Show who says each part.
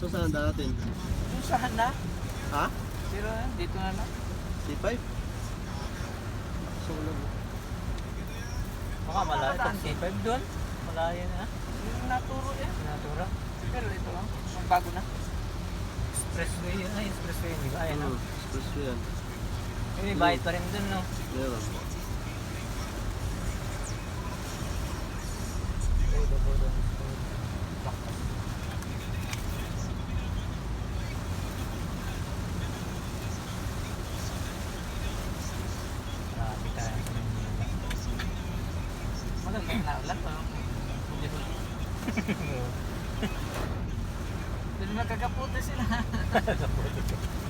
Speaker 1: So saan natin?
Speaker 2: Yung saan na?
Speaker 1: Ha?
Speaker 2: Pero dito na lang.
Speaker 1: C5? So lang.
Speaker 3: Baka malayo. Pag C5 doon, malayo na.
Speaker 2: Yung naturo yan.
Speaker 3: Natura.
Speaker 2: Pero ito lang. Bago na.
Speaker 3: Expressway yun. Ay, expressway. Di ba? Ayan o.
Speaker 1: Expressway yan.
Speaker 3: May bayad pa rin doon, no?
Speaker 1: Meron.
Speaker 3: Grabe tayo sa Manila.
Speaker 2: Magandang naulan pa. Doon magkakaputi sila.
Speaker 3: Kaputi.